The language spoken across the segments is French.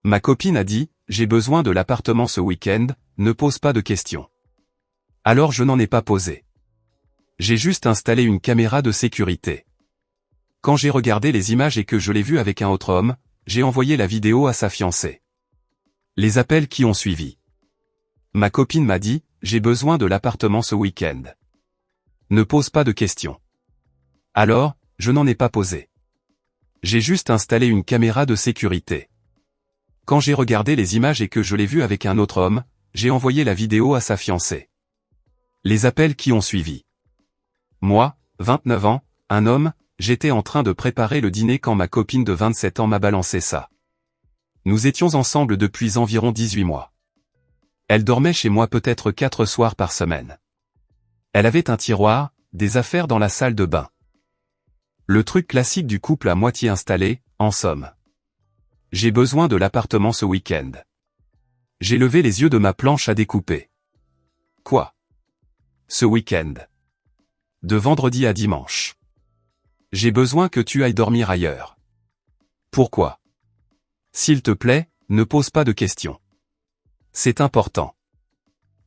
Ma copine a dit, j'ai besoin de l'appartement ce week-end, ne pose pas de questions. Alors je n'en ai pas posé. J'ai juste installé une caméra de sécurité. Quand j'ai regardé les images et que je l'ai vu avec un autre homme, j'ai envoyé la vidéo à sa fiancée. Les appels qui ont suivi. Ma copine m'a dit, j'ai besoin de l'appartement ce week-end. Ne pose pas de questions. Alors, je n'en ai pas posé. J'ai juste installé une caméra de sécurité. Quand j'ai regardé les images et que je l'ai vu avec un autre homme, j'ai envoyé la vidéo à sa fiancée. Les appels qui ont suivi. Moi, 29 ans, un homme, j'étais en train de préparer le dîner quand ma copine de 27 ans m'a balancé ça. Nous étions ensemble depuis environ 18 mois. Elle dormait chez moi peut-être 4 soirs par semaine. Elle avait un tiroir, des affaires dans la salle de bain. Le truc classique du couple à moitié installé, en somme. J'ai besoin de l'appartement ce week-end. J'ai levé les yeux de ma planche à découper. Quoi? Ce week-end. De vendredi à dimanche. J'ai besoin que tu ailles dormir ailleurs. Pourquoi? S'il te plaît, ne pose pas de questions. C'est important.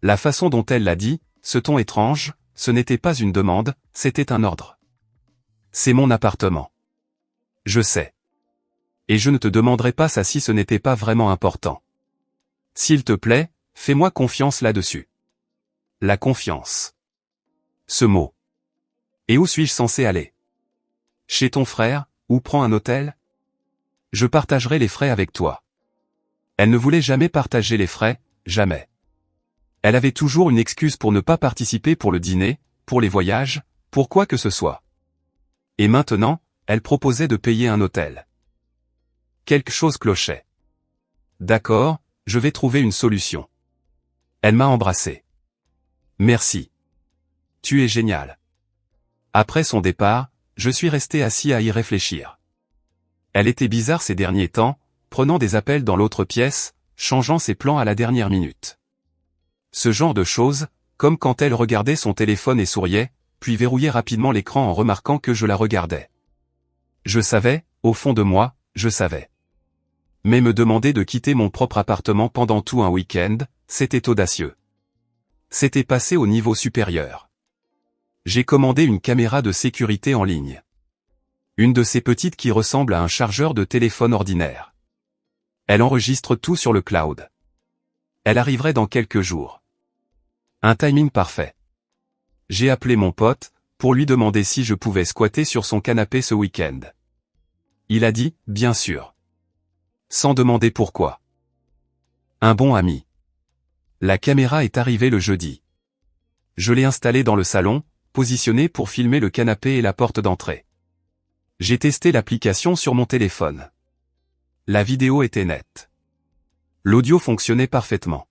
La façon dont elle l'a dit, ce ton étrange, ce n'était pas une demande, c'était un ordre. C'est mon appartement. Je sais. Et je ne te demanderai pas ça si ce n'était pas vraiment important. S'il te plaît, fais-moi confiance là-dessus. La confiance. Ce mot. Et où suis-je censé aller? Chez ton frère, ou prends un hôtel? Je partagerai les frais avec toi. Elle ne voulait jamais partager les frais, jamais. Elle avait toujours une excuse pour ne pas participer pour le dîner, pour les voyages, pour quoi que ce soit. Et maintenant, elle proposait de payer un hôtel. Quelque chose clochait. D'accord, je vais trouver une solution. Elle m'a embrassé. Merci. Tu es génial. Après son départ, je suis resté assis à y réfléchir. Elle était bizarre ces derniers temps, prenant des appels dans l'autre pièce, changeant ses plans à la dernière minute. Ce genre de choses, comme quand elle regardait son téléphone et souriait, puis verrouillait rapidement l'écran en remarquant que je la regardais. Je savais, au fond de moi, je savais. Mais me demander de quitter mon propre appartement pendant tout un week-end, c'était audacieux. C'était passé au niveau supérieur. J'ai commandé une caméra de sécurité en ligne. Une de ces petites qui ressemble à un chargeur de téléphone ordinaire. Elle enregistre tout sur le cloud. Elle arriverait dans quelques jours. Un timing parfait. J'ai appelé mon pote, pour lui demander si je pouvais squatter sur son canapé ce week-end. Il a dit, bien sûr. Sans demander pourquoi. Un bon ami. La caméra est arrivée le jeudi. Je l'ai installée dans le salon, positionnée pour filmer le canapé et la porte d'entrée. J'ai testé l'application sur mon téléphone. La vidéo était nette. L'audio fonctionnait parfaitement.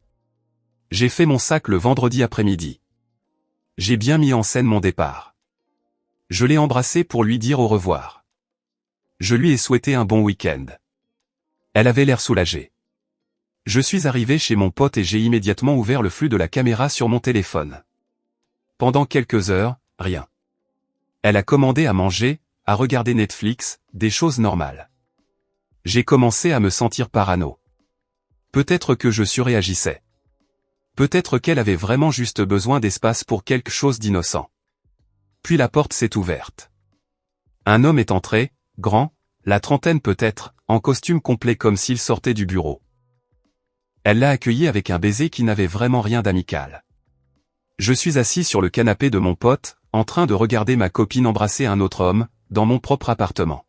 J'ai fait mon sac le vendredi après-midi. J'ai bien mis en scène mon départ. Je l'ai embrassé pour lui dire au revoir. Je lui ai souhaité un bon week-end. Elle avait l'air soulagée. Je suis arrivé chez mon pote et j'ai immédiatement ouvert le flux de la caméra sur mon téléphone. Pendant quelques heures, rien. Elle a commandé à manger, à regarder Netflix, des choses normales. J'ai commencé à me sentir parano. Peut-être que je surréagissais. Peut-être qu'elle avait vraiment juste besoin d'espace pour quelque chose d'innocent. Puis la porte s'est ouverte. Un homme est entré, grand, la trentaine peut-être, en costume complet comme s'il sortait du bureau. Elle l'a accueilli avec un baiser qui n'avait vraiment rien d'amical. Je suis assis sur le canapé de mon pote, en train de regarder ma copine embrasser un autre homme, dans mon propre appartement.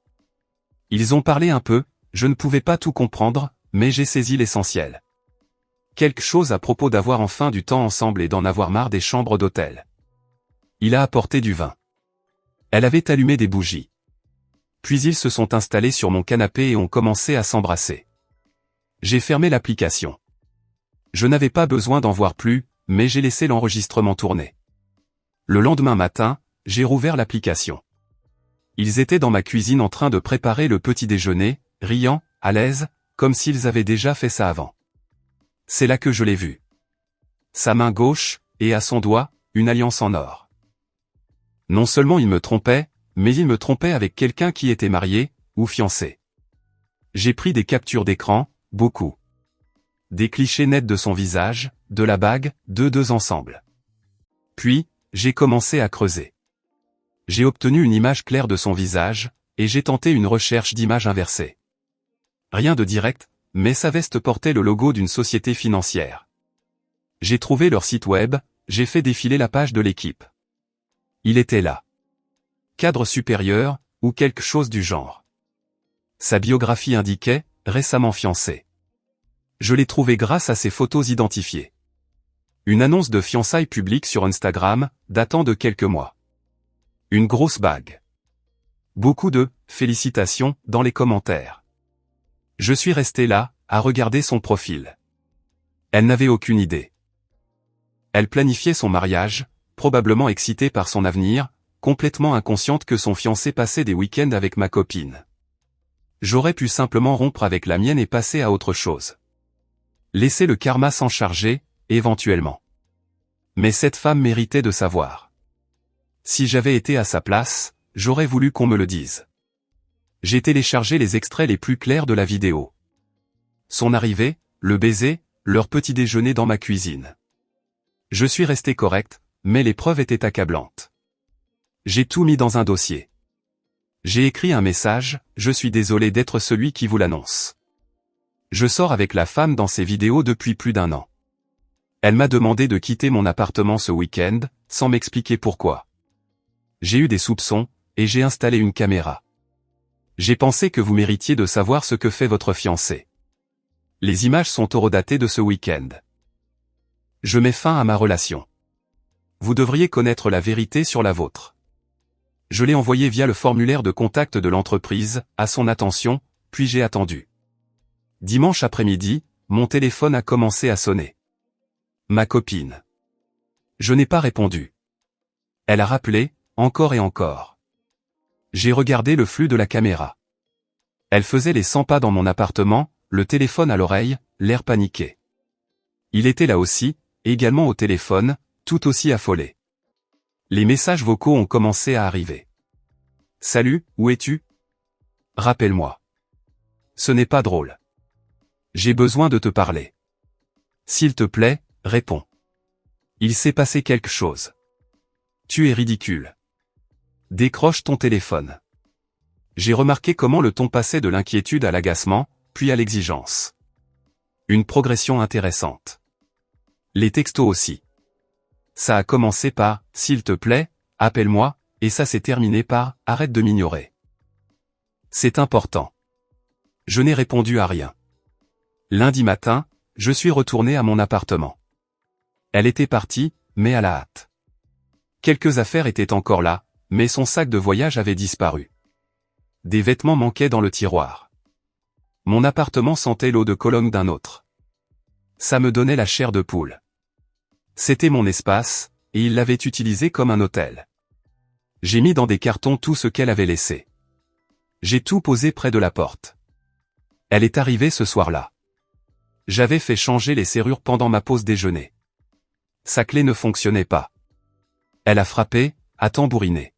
Ils ont parlé un peu, je ne pouvais pas tout comprendre, mais j'ai saisi l'essentiel. Quelque chose à propos d'avoir enfin du temps ensemble et d'en avoir marre des chambres d'hôtel. Il a apporté du vin. Elle avait allumé des bougies. Puis ils se sont installés sur mon canapé et ont commencé à s'embrasser. J'ai fermé l'application. Je n'avais pas besoin d'en voir plus, mais j'ai laissé l'enregistrement tourner. Le lendemain matin, j'ai rouvert l'application. Ils étaient dans ma cuisine en train de préparer le petit déjeuner, riant, à l'aise, comme s'ils avaient déjà fait ça avant. C'est là que je l'ai vu. Sa main gauche, et à son doigt, une alliance en or. Non seulement il me trompait, mais il me trompait avec quelqu'un qui était marié, ou fiancé. J'ai pris des captures d'écran, beaucoup. Des clichés nets de son visage, de la bague, deux ensemble. Puis, j'ai commencé à creuser. J'ai obtenu une image claire de son visage, et j'ai tenté une recherche d'image inversée. Rien de direct, mais sa veste portait le logo d'une société financière. J'ai trouvé leur site web, j'ai fait défiler la page de l'équipe. Il était là. Cadre supérieur, ou quelque chose du genre. Sa biographie indiquait, récemment fiancé. Je l'ai trouvé grâce à ses photos identifiées. Une annonce de fiançailles publique sur Instagram, datant de quelques mois. Une grosse bague. Beaucoup de « félicitations » dans les commentaires. Je suis resté là, à regarder son profil. Elle n'avait aucune idée. Elle planifiait son mariage, probablement excitée par son avenir, complètement inconsciente que son fiancé passait des week-ends avec ma copine. J'aurais pu simplement rompre avec la mienne et passer à autre chose. Laisser le karma s'en charger, éventuellement. Mais cette femme méritait de savoir. Si j'avais été à sa place, j'aurais voulu qu'on me le dise. J'ai téléchargé les extraits les plus clairs de la vidéo. Son arrivée, le baiser, leur petit déjeuner dans ma cuisine. Je suis resté correct, mais les preuves étaient accablantes. J'ai tout mis dans un dossier. J'ai écrit un message, je suis désolé d'être celui qui vous l'annonce. Je sors avec la femme dans ces vidéos depuis plus d'1 an. Elle m'a demandé de quitter mon appartement ce week-end, sans m'expliquer pourquoi. J'ai eu des soupçons, et j'ai installé une caméra. J'ai pensé que vous méritiez de savoir ce que fait votre fiancé. Les images sont horodatées de ce week-end. Je mets fin à ma relation. Vous devriez connaître la vérité sur la vôtre. Je l'ai envoyé via le formulaire de contact de l'entreprise, à son attention, puis j'ai attendu. Dimanche après-midi, mon téléphone a commencé à sonner. Ma copine. Je n'ai pas répondu. Elle a rappelé, encore et encore. J'ai regardé le flux de la caméra. Elle faisait les 100 pas dans mon appartement, le téléphone à l'oreille, l'air paniqué. Il était là aussi, également au téléphone, tout aussi affolé. Les messages vocaux ont commencé à arriver. Salut, où es-tu? Rappelle-moi. Ce n'est pas drôle. J'ai besoin de te parler. S'il te plaît, réponds. Il s'est passé quelque chose. Tu es ridicule. Décroche ton téléphone. J'ai remarqué comment le ton passait de l'inquiétude à l'agacement, puis à l'exigence. Une progression intéressante. Les textos aussi. Ça a commencé par « S'il te plaît, appelle-moi » et ça s'est terminé par « Arrête de m'ignorer ». C'est important. Je n'ai répondu à rien. Lundi matin, je suis retourné à mon appartement. Elle était partie, mais à la hâte. Quelques affaires étaient encore là, mais son sac de voyage avait disparu. Des vêtements manquaient dans le tiroir. Mon appartement sentait l'eau de Cologne d'un autre. Ça me donnait la chair de poule. C'était mon espace, et il l'avait utilisé comme un hôtel. J'ai mis dans des cartons tout ce qu'elle avait laissé. J'ai tout posé près de la porte. Elle est arrivée ce soir-là. J'avais fait changer les serrures pendant ma pause déjeuner. Sa clé ne fonctionnait pas. Elle a frappé, a tambouriné.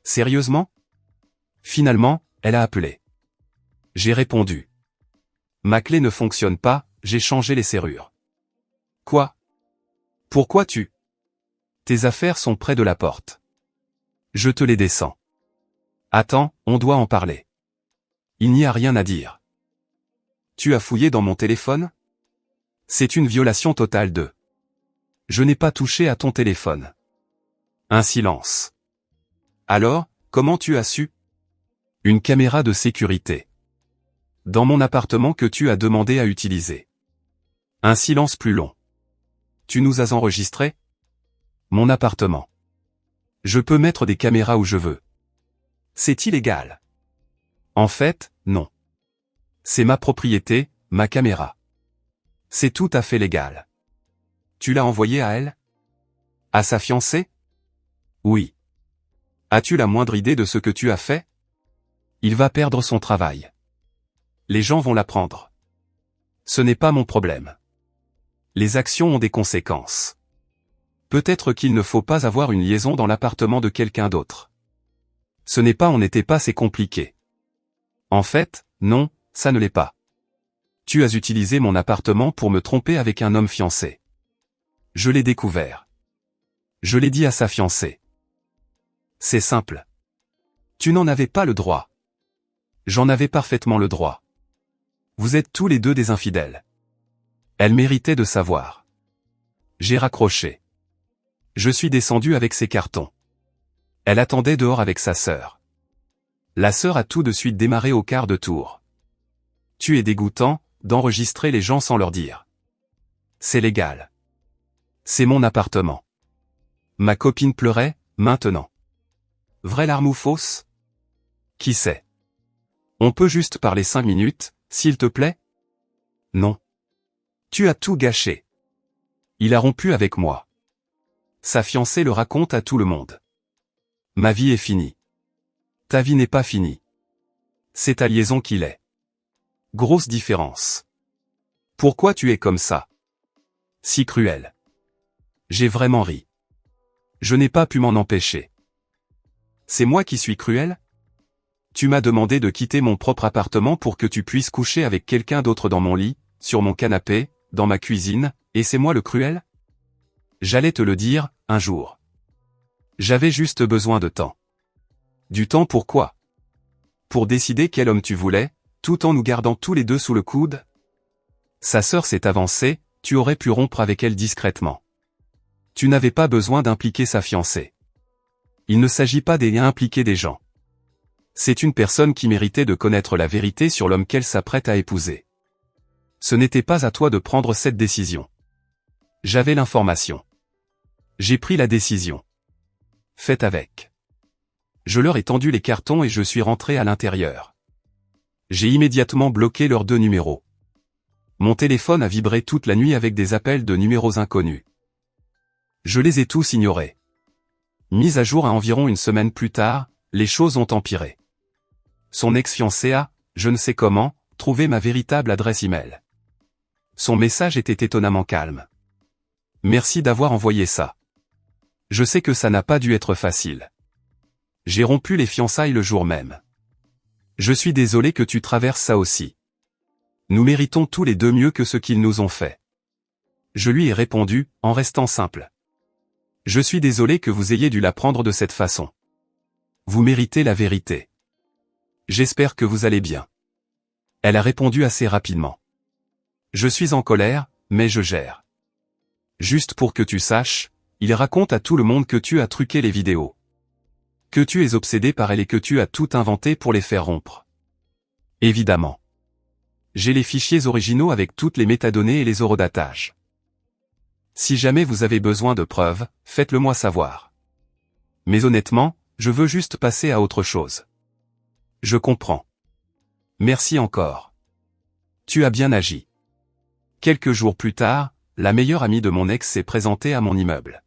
Sérieusement? Finalement, elle a appelé. J'ai répondu. Ma clé ne fonctionne pas, j'ai changé les serrures. Quoi? Pourquoi tu? Tes affaires sont près de la porte. Je te les descends. Attends, on doit en parler. Il n'y a rien à dire. Tu as fouillé dans mon téléphone? C'est une violation totale de. Je n'ai pas touché à ton téléphone. Un silence. Alors, comment tu as su? Une caméra de sécurité. Dans mon appartement que tu as demandé à utiliser. Un silence plus long. Tu nous as enregistrés? Mon appartement. Je peux mettre des caméras où je veux. C'est illégal. En fait, non. C'est ma propriété, ma caméra. C'est tout à fait légal. Tu l'as envoyé à elle? À sa fiancée? Oui. As-tu la moindre idée de ce que tu as fait? Il va perdre son travail. Les gens vont l'apprendre. Ce n'est pas mon problème. Les actions ont des conséquences. Peut-être qu'il ne faut pas avoir une liaison dans l'appartement de quelqu'un d'autre. Ce n'est pas, on n'était pas, c'est compliqué. En fait, non, ça ne l'est pas. Tu as utilisé mon appartement pour me tromper avec un homme fiancé. Je l'ai découvert. Je l'ai dit à sa fiancée. C'est simple. Tu n'en avais pas le droit. J'en avais parfaitement le droit. Vous êtes tous les deux des infidèles. Elle méritait de savoir. J'ai raccroché. Je suis descendu avec ses cartons. Elle attendait dehors avec sa sœur. La sœur a tout de suite démarré au quart de tour. Tu es dégoûtant, d'enregistrer les gens sans leur dire. C'est légal. C'est mon appartement. Ma copine pleurait, maintenant. Vraie larme ou fausse? Qui sait? On peut juste parler 5 minutes, s'il te plaît? Non. Tu as tout gâché. Il a rompu avec moi. Sa fiancée le raconte à tout le monde. Ma vie est finie. Ta vie n'est pas finie. C'est ta liaison qui l'est. Grosse différence. Pourquoi tu es comme ça? Si cruel. J'ai vraiment ri. Je n'ai pas pu m'en empêcher. C'est moi qui suis cruel? Tu m'as demandé de quitter mon propre appartement pour que tu puisses coucher avec quelqu'un d'autre dans mon lit, sur mon canapé, dans ma cuisine, et c'est moi le cruel? J'allais te le dire, un jour. J'avais juste besoin de temps. Du temps pour quoi? Pour décider quel homme tu voulais, tout en nous gardant tous les deux sous le coude? Sa sœur s'est avancée, tu aurais pu rompre avec elle discrètement. Tu n'avais pas besoin d'impliquer sa fiancée. Il ne s'agit pas d'impliquer des gens. C'est une personne qui méritait de connaître la vérité sur l'homme qu'elle s'apprête à épouser. Ce n'était pas à toi de prendre cette décision. J'avais l'information. J'ai pris la décision. Faites avec. Je leur ai tendu les cartons et je suis rentré à l'intérieur. J'ai immédiatement bloqué leurs 2 numéros. Mon téléphone a vibré toute la nuit avec des appels de numéros inconnus. Je les ai tous ignorés. Mise à jour à environ une semaine plus tard, les choses ont empiré. Son ex-fiancé a, je ne sais comment, trouvé ma véritable adresse email. Son message était étonnamment calme. Merci d'avoir envoyé ça. Je sais que ça n'a pas dû être facile. J'ai rompu les fiançailles le jour même. Je suis désolé que tu traverses ça aussi. Nous méritons tous les deux mieux que ce qu'ils nous ont fait. Je lui ai répondu, en restant simple. Je suis désolé que vous ayez dû l'apprendre de cette façon. Vous méritez la vérité. J'espère que vous allez bien. Elle a répondu assez rapidement. Je suis en colère, mais je gère. Juste pour que tu saches, il raconte à tout le monde que tu as truqué les vidéos. Que tu es obsédé par elle et que tu as tout inventé pour les faire rompre. Évidemment. J'ai les fichiers originaux avec toutes les métadonnées et les horodatages. Si jamais vous avez besoin de preuves, faites-le moi savoir. Mais honnêtement, je veux juste passer à autre chose. Je comprends. Merci encore. Tu as bien agi. Quelques jours plus tard, la meilleure amie de mon ex s'est présentée à mon immeuble.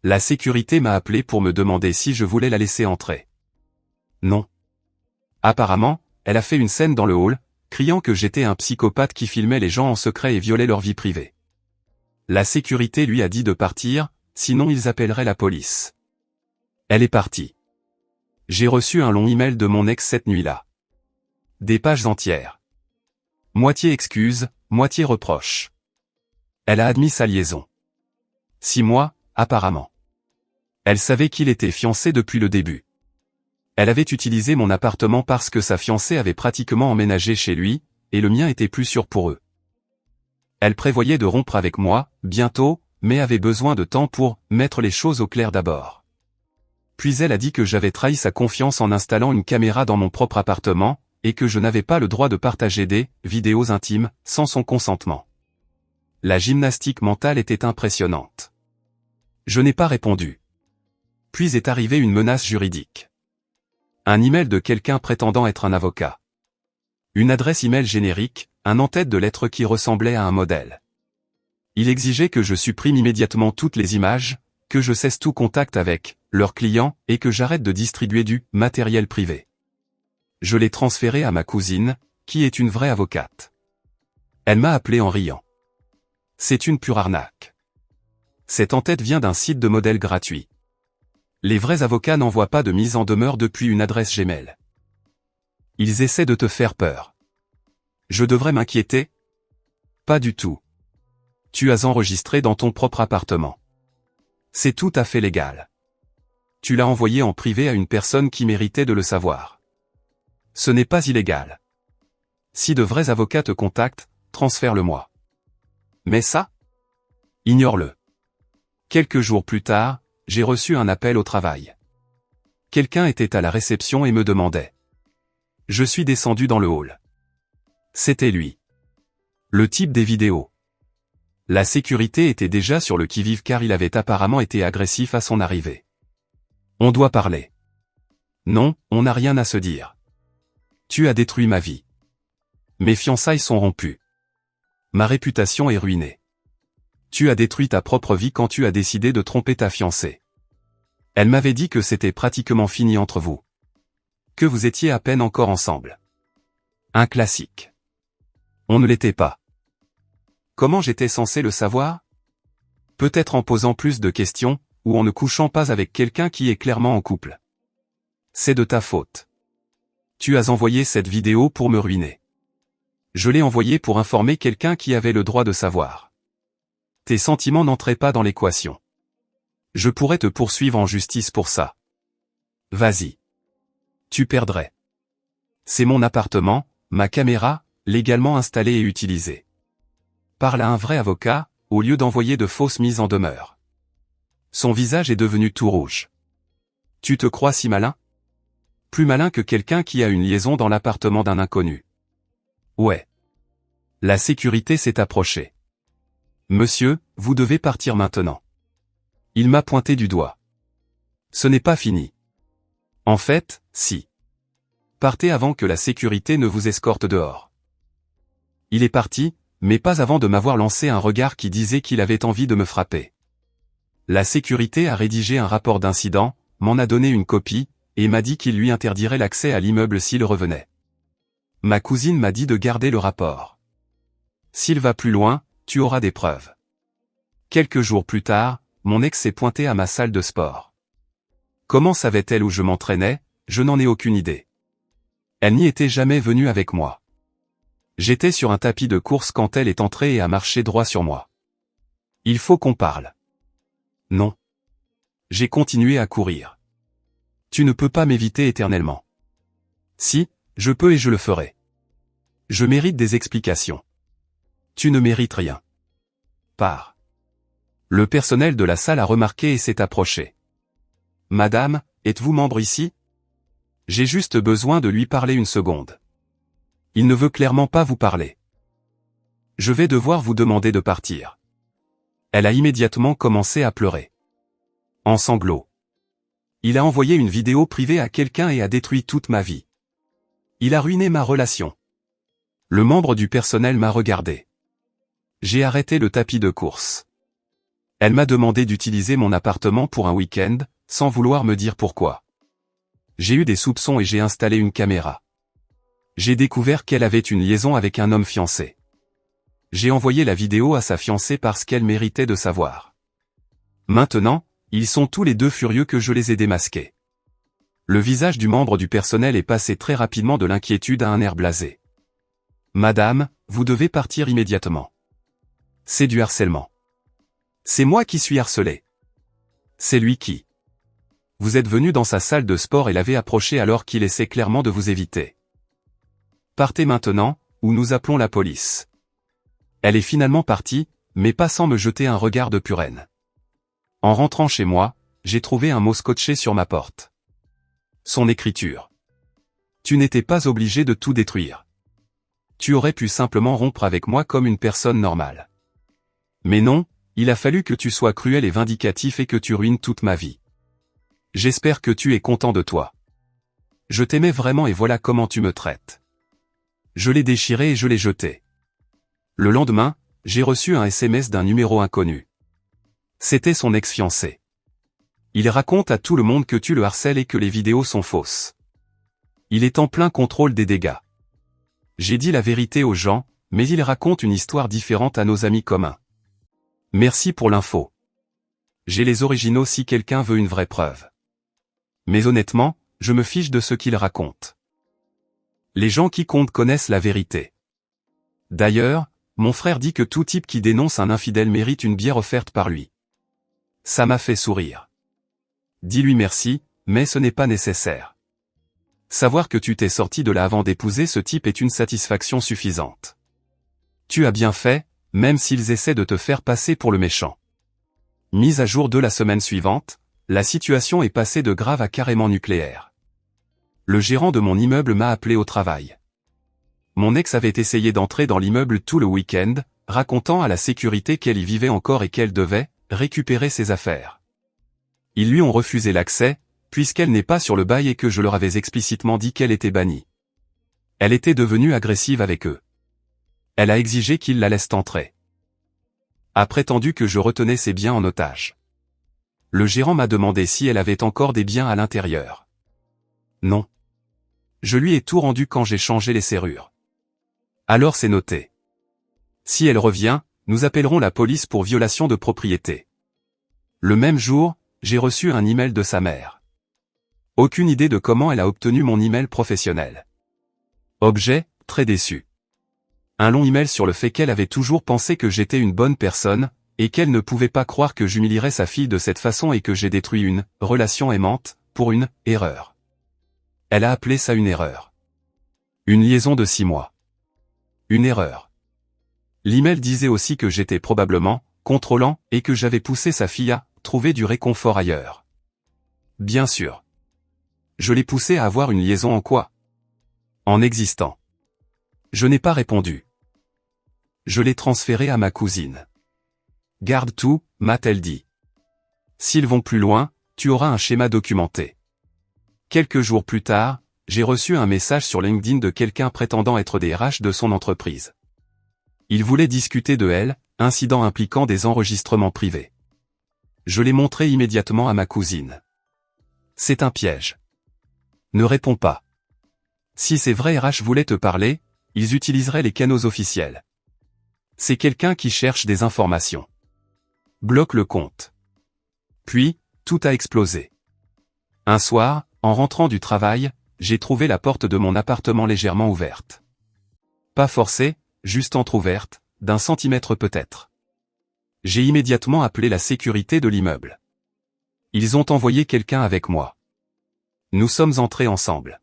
La sécurité m'a appelé pour me demander si je voulais la laisser entrer. Non. Apparemment, elle a fait une scène dans le hall, criant que j'étais un psychopathe qui filmait les gens en secret et violait leur vie privée. La sécurité lui a dit de partir, sinon ils appelleraient la police. Elle est partie. J'ai reçu un long email de mon ex cette nuit-là. Des pages entières. Moitié excuses, moitié reproches. Elle a admis sa liaison. 6 mois, apparemment. Elle savait qu'il était fiancé depuis le début. Elle avait utilisé mon appartement parce que sa fiancée avait pratiquement emménagé chez lui, et le mien était plus sûr pour eux. Elle prévoyait de rompre avec moi, bientôt, mais avait besoin de temps pour mettre les choses au clair d'abord. Puis elle a dit que j'avais trahi sa confiance en installant une caméra dans mon propre appartement, et que je n'avais pas le droit de partager des vidéos intimes, sans son consentement. La gymnastique mentale était impressionnante. Je n'ai pas répondu. Puis est arrivée une menace juridique. Un email de quelqu'un prétendant être un avocat. Une adresse email générique, un en-tête de lettres qui ressemblait à un modèle. Il exigeait que je supprime immédiatement toutes les images, que je cesse tout contact avec leurs clients et que j'arrête de distribuer du matériel privé. Je l'ai transféré à ma cousine, qui est une vraie avocate. Elle m'a appelé en riant. C'est une pure arnaque. Cette en-tête vient d'un site de modèles gratuit. Les vrais avocats n'envoient pas de mise en demeure depuis une adresse Gmail. Ils essaient de te faire peur. Je devrais m'inquiéter? Pas du tout. Tu as enregistré dans ton propre appartement. C'est tout à fait légal. Tu l'as envoyé en privé à une personne qui méritait de le savoir. Ce n'est pas illégal. Si de vrais avocats te contactent, transfère-le-moi. Mais ça? Ignore-le. Quelques jours plus tard, j'ai reçu un appel au travail. Quelqu'un était à la réception et me demandait. Je suis descendu dans le hall. C'était lui. Le type des vidéos. La sécurité était déjà sur le qui-vive car il avait apparemment été agressif à son arrivée. On doit parler. Non, on n'a rien à se dire. Tu as détruit ma vie. Mes fiançailles sont rompues. Ma réputation est ruinée. Tu as détruit ta propre vie quand tu as décidé de tromper ta fiancée. Elle m'avait dit que c'était pratiquement fini entre vous. Que vous étiez à peine encore ensemble. Un classique. On ne l'était pas. Comment j'étais censé le savoir? Peut-être en posant plus de questions, ou en ne couchant pas avec quelqu'un qui est clairement en couple. C'est de ta faute. Tu as envoyé cette vidéo pour me ruiner. Je l'ai envoyée pour informer quelqu'un qui avait le droit de savoir. Tes sentiments n'entraient pas dans l'équation. Je pourrais te poursuivre en justice pour ça. Vas-y. Tu perdrais. C'est mon appartement, ma caméra, légalement installée et utilisée. Parle à un vrai avocat, au lieu d'envoyer de fausses mises en demeure. Son visage est devenu tout rouge. Tu te crois si malin? Plus malin que quelqu'un qui a une liaison dans l'appartement d'un inconnu. Ouais. La sécurité s'est approchée. Monsieur, vous devez partir maintenant. Il m'a pointé du doigt. Ce n'est pas fini. En fait, si. Partez avant que la sécurité ne vous escorte dehors. Il est parti, mais pas avant de m'avoir lancé un regard qui disait qu'il avait envie de me frapper. La sécurité a rédigé un rapport d'incident, m'en a donné une copie, et m'a dit qu'il lui interdirait l'accès à l'immeuble s'il revenait. Ma cousine m'a dit de garder le rapport. S'il va plus loin, tu auras des preuves. Quelques jours plus tard, mon ex s'est pointé à ma salle de sport. Comment savait-elle où je m'entraînais? Je n'en ai aucune idée. Elle n'y était jamais venue avec moi. J'étais sur un tapis de course quand elle est entrée et a marché droit sur moi. Il faut qu'on parle. Non. J'ai continué à courir. Tu ne peux pas m'éviter éternellement. Si, je peux et je le ferai. Je mérite des explications. Tu ne mérites rien. Pars. Le personnel de la salle a remarqué et s'est approché. Madame, êtes-vous membre ici? J'ai juste besoin de lui parler une seconde. Il ne veut clairement pas vous parler. Je vais devoir vous demander de partir. Elle a immédiatement commencé à pleurer. En sanglots. Il a envoyé une vidéo privée à quelqu'un et a détruit toute ma vie. Il a ruiné ma relation. Le membre du personnel m'a regardé. J'ai arrêté le tapis de course. Elle m'a demandé d'utiliser mon appartement pour un week-end, sans vouloir me dire pourquoi. J'ai eu des soupçons et j'ai installé une caméra. J'ai découvert qu'elle avait une liaison avec un homme fiancé. J'ai envoyé la vidéo à sa fiancée parce qu'elle méritait de savoir. Maintenant, ils sont tous les deux furieux que je les ai démasqués. Le visage du membre du personnel est passé très rapidement de l'inquiétude à un air blasé. Madame, vous devez partir immédiatement. C'est du harcèlement. C'est moi qui suis harcelé. C'est lui qui. Vous êtes venu dans sa salle de sport et l'avez approché alors qu'il essaie clairement de vous éviter. Partez maintenant, ou nous appelons la police. Elle est finalement partie, mais pas sans me jeter un regard de pure haine. En rentrant chez moi, j'ai trouvé un mot scotché sur ma porte. Son écriture. Tu n'étais pas obligé de tout détruire. Tu aurais pu simplement rompre avec moi comme une personne normale. Mais non, il a fallu que tu sois cruel et vindicatif et que tu ruines toute ma vie. J'espère que tu es content de toi. Je t'aimais vraiment et voilà comment tu me traites. Je l'ai déchiré et je l'ai jeté. Le lendemain, j'ai reçu un SMS d'un numéro inconnu. C'était son ex-fiancé. Il raconte à tout le monde que tu le harcèles et que les vidéos sont fausses. Il est en plein contrôle des dégâts. J'ai dit la vérité aux gens, mais il raconte une histoire différente à nos amis communs. Merci pour l'info. J'ai les originaux si quelqu'un veut une vraie preuve. Mais honnêtement, je me fiche de ce qu'il raconte. Les gens qui comptent connaissent la vérité. D'ailleurs, mon frère dit que tout type qui dénonce un infidèle mérite une bière offerte par lui. Ça m'a fait sourire. Dis-lui merci, mais ce n'est pas nécessaire. Savoir que tu t'es sorti de là avant d'épouser ce type est une satisfaction suffisante. Tu as bien fait, même s'ils essaient de te faire passer pour le méchant. Mise à jour de la semaine suivante, la situation est passée de grave à carrément nucléaire. Le gérant de mon immeuble m'a appelé au travail. Mon ex avait essayé d'entrer dans l'immeuble tout le week-end, racontant à la sécurité qu'elle y vivait encore et qu'elle devait récupérer ses affaires. Ils lui ont refusé l'accès, puisqu'elle n'est pas sur le bail et que je leur avais explicitement dit qu'elle était bannie. Elle était devenue agressive avec eux. Elle a exigé qu'ils la laissent entrer. A prétendu que je retenais ses biens en otage. Le gérant m'a demandé si elle avait encore des biens à l'intérieur. Non. Je lui ai tout rendu quand j'ai changé les serrures. Alors c'est noté. Si elle revient, nous appellerons la police pour violation de propriété. Le même jour, j'ai reçu un email de sa mère. Aucune idée de comment elle a obtenu mon email professionnel. Objet, très déçu. Un long email sur le fait qu'elle avait toujours pensé que j'étais une bonne personne, et qu'elle ne pouvait pas croire que j'humilierais sa fille de cette façon et que j'ai détruit une relation aimante, pour une erreur. Elle a appelé ça une erreur. Une liaison de 6 mois. Une erreur. L'email disait aussi que j'étais probablement contrôlant et que j'avais poussé sa fille à trouver du réconfort ailleurs. Bien sûr. Je l'ai poussé à avoir une liaison en quoi? En existant. Je n'ai pas répondu. Je l'ai transféré à ma cousine. Garde tout, m'a-t-elle dit. S'ils vont plus loin, tu auras un schéma documenté. Quelques jours plus tard, j'ai reçu un message sur LinkedIn de quelqu'un prétendant être des RH de son entreprise. Il voulait discuter de elle, incident impliquant des enregistrements privés. Je l'ai montré immédiatement à ma cousine. C'est un piège. Ne réponds pas. Si ces vrais RH voulaient te parler, ils utiliseraient les canaux officiels. C'est quelqu'un qui cherche des informations. Bloque le compte. Puis, tout a explosé. Un soir, en rentrant du travail, j'ai trouvé la porte de mon appartement légèrement ouverte. Pas forcée, juste entr'ouverte, d'1 centimètre peut-être. J'ai immédiatement appelé la sécurité de l'immeuble. Ils ont envoyé quelqu'un avec moi. Nous sommes entrés ensemble.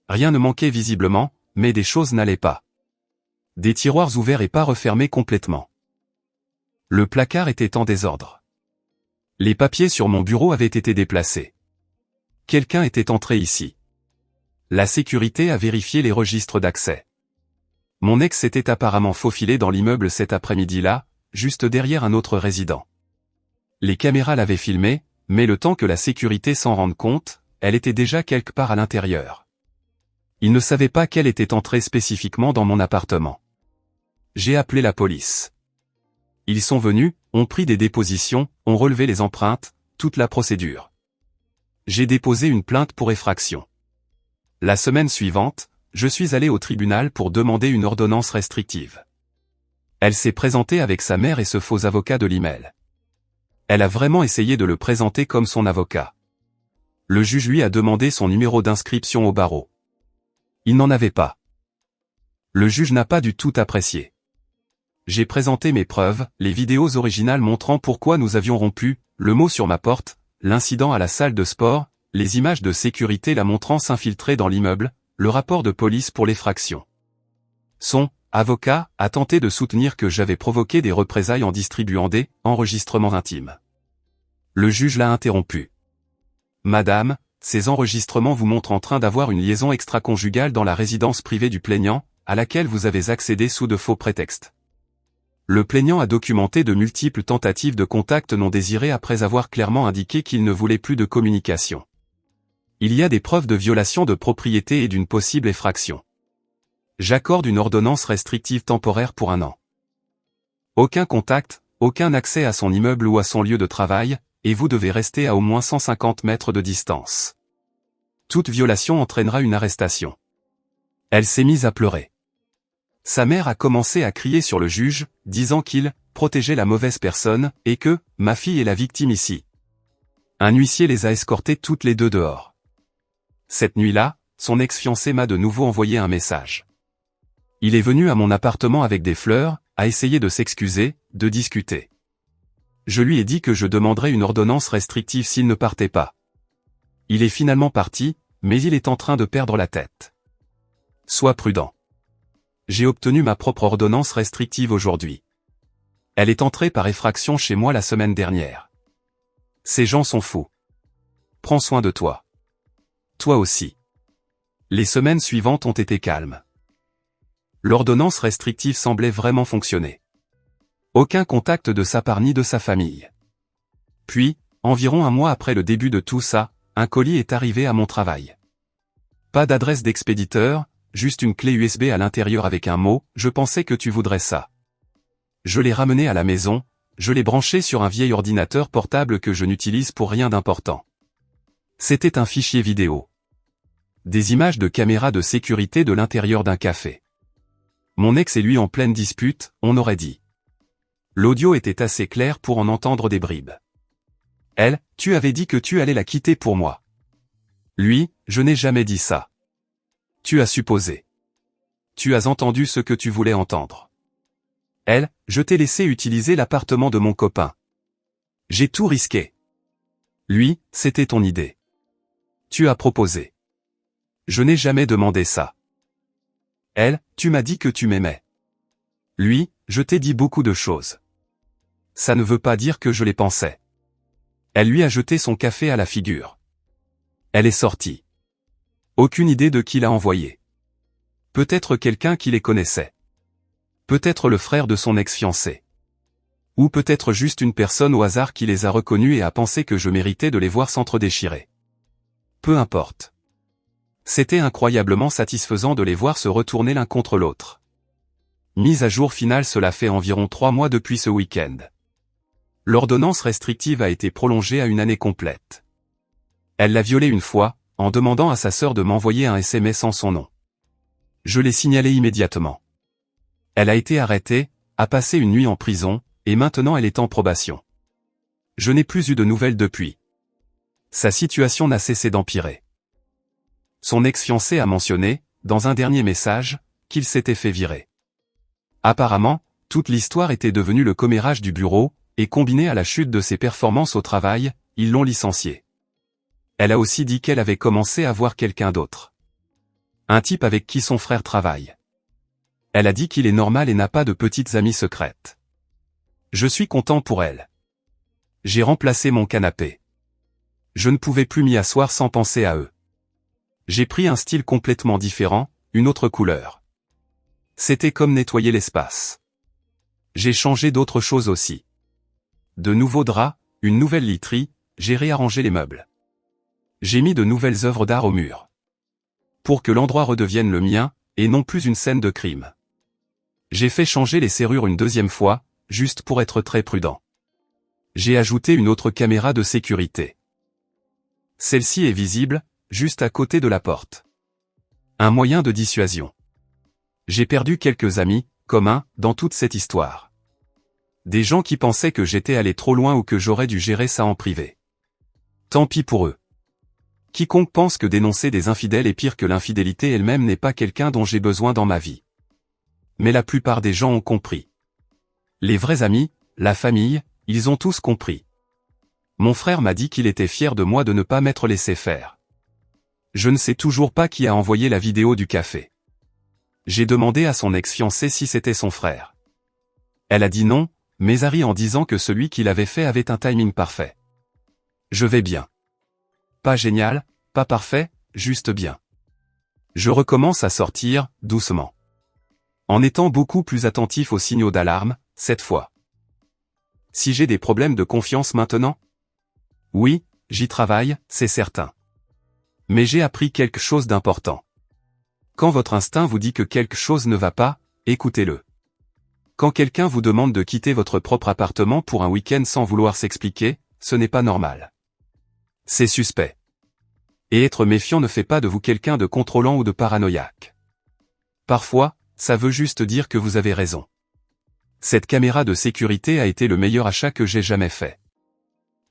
Rien ne manquait visiblement, mais des choses n'allaient pas. Des tiroirs ouverts et pas refermés complètement. Le placard était en désordre. Les papiers sur mon bureau avaient été déplacés. Quelqu'un était entré ici. La sécurité a vérifié les registres d'accès. Mon ex s'était apparemment faufilé dans l'immeuble cet après-midi-là, juste derrière un autre résident. Les caméras l'avaient filmé, mais le temps que la sécurité s'en rende compte, elle était déjà quelque part à l'intérieur. Ils ne savaient pas qu'elle était entrée spécifiquement dans mon appartement. J'ai appelé la police. Ils sont venus, ont pris des dépositions, ont relevé les empreintes, toute la procédure. J'ai déposé une plainte pour effraction. La semaine suivante, je suis allé au tribunal pour demander une ordonnance restrictive. Elle s'est présentée avec sa mère et ce faux avocat de l'email. Elle a vraiment essayé de le présenter comme son avocat. Le juge lui a demandé son numéro d'inscription au barreau. Il n'en avait pas. Le juge n'a pas du tout apprécié. J'ai présenté mes preuves, les vidéos originales montrant pourquoi nous avions rompu, le mot sur ma porte, l'incident à la salle de sport, les images de sécurité la montrant s'infiltrer dans l'immeuble, le rapport de police pour l'effraction. Son avocat a tenté de soutenir que j'avais provoqué des représailles en distribuant des enregistrements intimes. Le juge l'a interrompu. Madame, ces enregistrements vous montrent en train d'avoir une liaison extra-conjugale dans la résidence privée du plaignant, à laquelle vous avez accédé sous de faux prétextes. Le plaignant a documenté de multiples tentatives de contact non désirées après avoir clairement indiqué qu'il ne voulait plus de communication. Il y a des preuves de violation de propriété et d'une possible effraction. J'accorde une ordonnance restrictive temporaire pour 1 an. Aucun contact, aucun accès à son immeuble ou à son lieu de travail, et vous devez rester à au moins 150 mètres de distance. Toute violation entraînera une arrestation. Elle s'est mise à pleurer. Sa mère a commencé à crier sur le juge, disant qu'il protégeait la mauvaise personne, et que ma fille est la victime ici. Un huissier les a escortées toutes les deux dehors. Cette nuit-là, son ex-fiancé m'a de nouveau envoyé un message. Il est venu à mon appartement avec des fleurs, a essayé de s'excuser, de discuter. Je lui ai dit que je demanderais une ordonnance restrictive s'il ne partait pas. Il est finalement parti, mais il est en train de perdre la tête. Sois prudent. J'ai obtenu ma propre ordonnance restrictive aujourd'hui. Elle est entrée par effraction chez moi la semaine dernière. Ces gens sont fous. Prends soin de toi. Toi aussi. Les semaines suivantes ont été calmes. L'ordonnance restrictive semblait vraiment fonctionner. Aucun contact de sa part ni de sa famille. Puis, environ un mois après le début de tout ça, un colis est arrivé à mon travail. Pas d'adresse d'expéditeur, juste une clé USB à l'intérieur avec un mot « Je pensais que tu voudrais ça ». Je l'ai ramené à la maison, je l'ai branché sur un vieil ordinateur portable que je n'utilise pour rien d'important. C'était un fichier vidéo. Des images de caméras de sécurité de l'intérieur d'un café. Mon ex et lui en pleine dispute, on aurait dit. L'audio était assez clair pour en entendre des bribes. Elle, tu avais dit que tu allais la quitter pour moi. Lui, je n'ai jamais dit ça. Tu as supposé. Tu as entendu ce que tu voulais entendre. Elle, je t'ai laissé utiliser l'appartement de mon copain. J'ai tout risqué. Lui, c'était ton idée. Tu as proposé. Je n'ai jamais demandé ça. Elle, tu m'as dit que tu m'aimais. Lui, je t'ai dit beaucoup de choses. Ça ne veut pas dire que je les pensais. Elle lui a jeté son café à la figure. Elle est sortie. Aucune idée de qui l'a envoyé. Peut-être quelqu'un qui les connaissait. Peut-être le frère de son ex-fiancé. Ou peut-être juste une personne au hasard qui les a reconnus et a pensé que je méritais de les voir s'entre-déchirer. Peu importe. C'était incroyablement satisfaisant de les voir se retourner l'un contre l'autre. Mise à jour finale, cela fait environ 3 mois depuis ce week-end. L'ordonnance restrictive a été prolongée à 1 année complète. Elle l'a violée une fois, en demandant à sa sœur de m'envoyer un SMS en son nom. Je l'ai signalé immédiatement. Elle a été arrêtée, a passé une nuit en prison, et maintenant elle est en probation. Je n'ai plus eu de nouvelles depuis. Sa situation n'a cessé d'empirer. Son ex-fiancé a mentionné, dans un dernier message, qu'il s'était fait virer. Apparemment, toute l'histoire était devenue le commérage du bureau, et combinée à la chute de ses performances au travail, ils l'ont licencié. Elle a aussi dit qu'elle avait commencé à voir quelqu'un d'autre. Un type avec qui son frère travaille. Elle a dit qu'il est normal et n'a pas de petites amies secrètes. Je suis content pour elle. J'ai remplacé mon canapé. Je ne pouvais plus m'y asseoir sans penser à eux. J'ai pris un style complètement différent, une autre couleur. C'était comme nettoyer l'espace. J'ai changé d'autres choses aussi. De nouveaux draps, une nouvelle literie, j'ai réarrangé les meubles. J'ai mis de nouvelles œuvres d'art au mur. Pour que l'endroit redevienne le mien, et non plus une scène de crime. J'ai fait changer les serrures une 2e fois, juste pour être très prudent. J'ai ajouté une autre caméra de sécurité. Celle-ci est visible, juste à côté de la porte. Un moyen de dissuasion. J'ai perdu quelques amis, communs, dans toute cette histoire. Des gens qui pensaient que j'étais allé trop loin ou que j'aurais dû gérer ça en privé. Tant pis pour eux. Quiconque pense que dénoncer des infidèles est pire que l'infidélité elle-même n'est pas quelqu'un dont j'ai besoin dans ma vie. Mais la plupart des gens ont compris. Les vrais amis, la famille, ils ont tous compris. Mon frère m'a dit qu'il était fier de moi de ne pas m'être laissé faire. Je ne sais toujours pas qui a envoyé la vidéo du café. J'ai demandé à son ex-fiancé si c'était son frère. Elle a dit non, mais a ri en disant que celui qui l'avait fait avait un timing parfait. Je vais bien. Pas génial, pas parfait, juste bien. Je recommence à sortir, doucement. En étant beaucoup plus attentif aux signaux d'alarme, cette fois. Si j'ai des problèmes de confiance maintenant? Oui, j'y travaille, c'est certain. Mais j'ai appris quelque chose d'important. Quand votre instinct vous dit que quelque chose ne va pas, écoutez-le. Quand quelqu'un vous demande de quitter votre propre appartement pour un week-end sans vouloir s'expliquer, ce n'est pas normal. C'est suspect. Et être méfiant ne fait pas de vous quelqu'un de contrôlant ou de paranoïaque. Parfois, ça veut juste dire que vous avez raison. Cette caméra de sécurité a été le meilleur achat que j'ai jamais fait.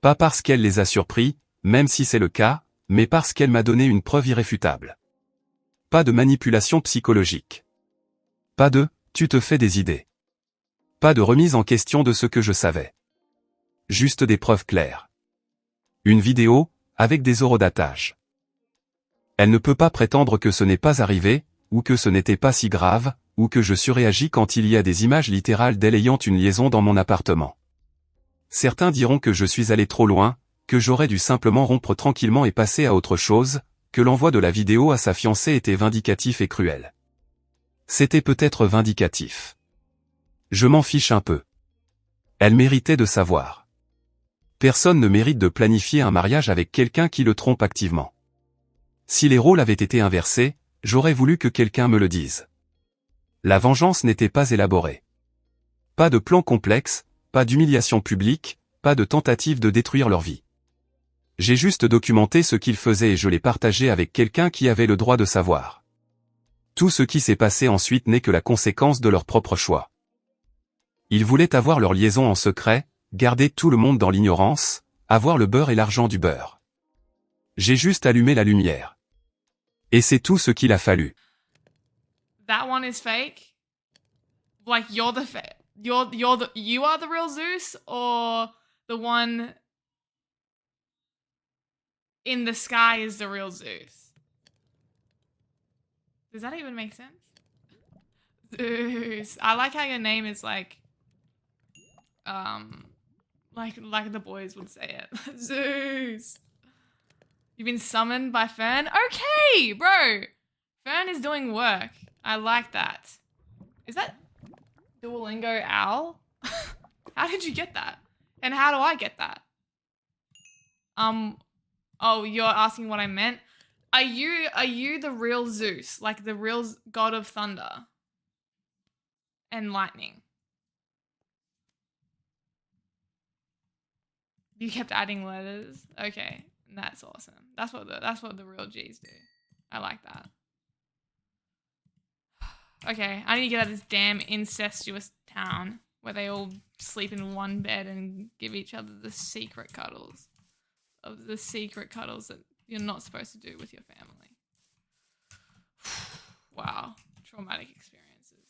Pas parce qu'elle les a surpris, même si c'est le cas, mais parce qu'elle m'a donné une preuve irréfutable. Pas de manipulation psychologique. Pas de « tu te fais des idées ». Pas de remise en question de ce que je savais. Juste des preuves claires. Une vidéo, avec des horodatages. Elle ne peut pas prétendre que ce n'est pas arrivé, ou que ce n'était pas si grave, ou que je surréagis quand il y a des images littérales d'elle ayant une liaison dans mon appartement. Certains diront que je suis allé trop loin, que j'aurais dû simplement rompre tranquillement et passer à autre chose, que l'envoi de la vidéo à sa fiancée était vindicatif et cruel. C'était peut-être vindicatif. Je m'en fiche un peu. Elle méritait de savoir. Personne ne mérite de planifier un mariage avec quelqu'un qui le trompe activement. Si les rôles avaient été inversés, j'aurais voulu que quelqu'un me le dise. La vengeance n'était pas élaborée. Pas de plan complexe, pas d'humiliation publique, pas de tentative de détruire leur vie. J'ai juste documenté ce qu'ils faisaient et je l'ai partagé avec quelqu'un qui avait le droit de savoir. Tout ce qui s'est passé ensuite n'est que la conséquence de leur propre choix. Ils voulaient avoir leur liaison en secret, garder tout le monde dans l'ignorance, avoir le beurre et l'argent du beurre. J'ai juste allumé la lumière. Et c'est tout ce qu'il a fallu. That one is fake? Like you are the real Zeus, or the one in the sky is the real Zeus? Does that even make sense? Zeus. I like how your name is like the boys would say it. Zeus. You've been summoned by Fern? Okay, bro. Fern is doing work. I like that. Is that Duolingo Owl? How did you get that? And how do I get that? Oh, you're asking what I meant? Are you the real Zeus? Like the real god of thunder and lightning? You kept adding letters? Okay. That's awesome. That's what the real G's do. I like that. Okay, I need to get out of this damn incestuous town where they all sleep in one bed and give each other the secret cuddles. Of the secret cuddles that you're not supposed to do with your family. Wow. Traumatic experiences.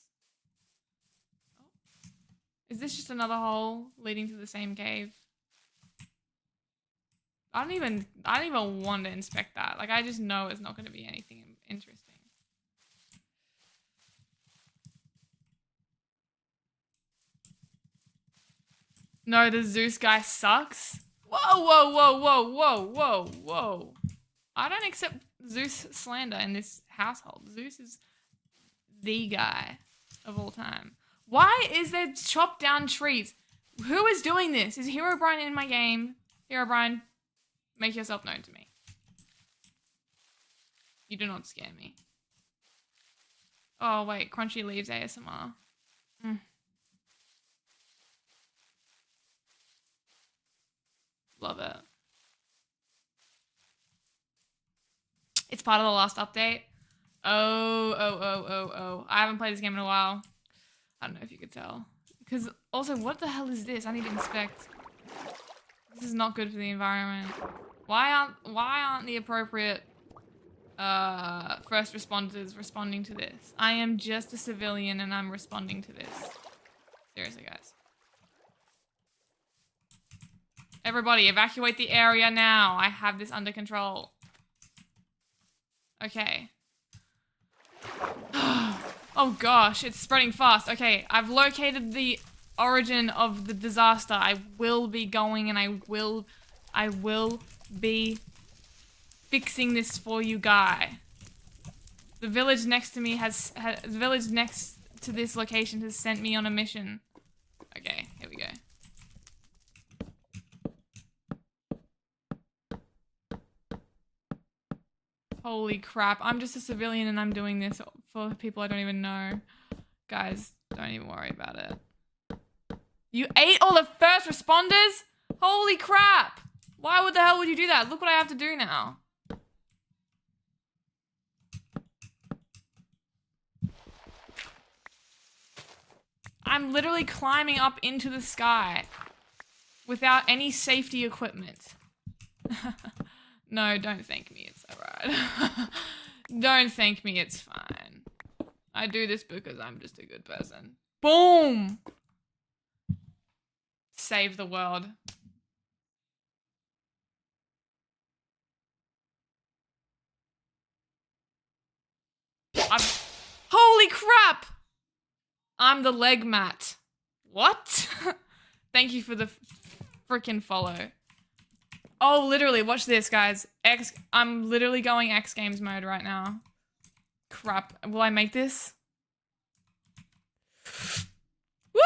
Oh. Is this just another hole leading to the same cave? I don't even want to inspect that. Like, I just know it's not going to be anything interesting. No, the Zeus guy sucks. Whoa, whoa, whoa, whoa, whoa, whoa, whoa. I don't accept Zeus slander in this household. Zeus is the guy of all time. Why is there chopped down trees? Who is doing this? Is Herobrine in my game? Herobrine, make yourself known to me. You do not scare me. Oh, wait. Crunchy Leaves ASMR. Love it. It's part of the last update. Oh. I haven't played this game in a while. I don't know if you could tell. Because also, what the hell is this? I need to inspect. This is not good for the environment. Why aren't the appropriate first responders responding to this? I am just a civilian and I'm responding to this. Seriously, guys. Everybody, evacuate the area now. I have this under control. Okay. Oh gosh, it's spreading fast. Okay, I've located the origin of the disaster. I will be going and I will be fixing this for you, guy. The village next to me the village next to this location has sent me on a mission. Okay, here we go. Holy crap, I'm just a civilian and I'm doing this for people I don't even know. Guys, don't even worry about it. You ate all the first responders? Holy crap! Why the hell would you do that? Look what I have to do now. I'm literally climbing up into the sky without any safety equipment. No, don't thank me, it's alright. Don't thank me, it's fine. I do this because I'm just a good person. Boom! Save the world. Holy crap! I'm the leg mat. What? Thank you for the freaking follow. Oh, literally, watch this, guys. I'm literally going X Games mode right now. Crap. Will I make this? Woo!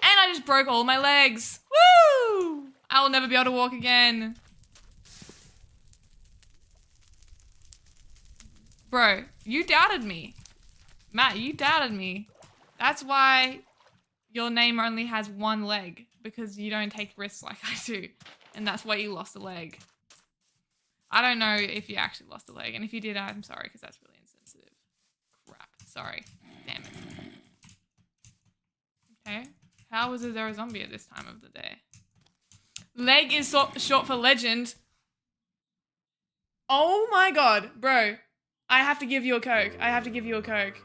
And I just broke all my legs. Woo! I will never be able to walk again. Bro, you doubted me. Matt, you doubted me. That's why your name only has one leg, because you don't take risks like I do. And that's why you lost a leg. I don't know if you actually lost a leg, and if you did, I'm sorry, because that's really insensitive. Crap. Sorry. Damn it. Okay. How is there a zombie at this time of the day? Leg is short for legend. Oh my god, bro. I have to give you a Coke. I have to give you a Coke.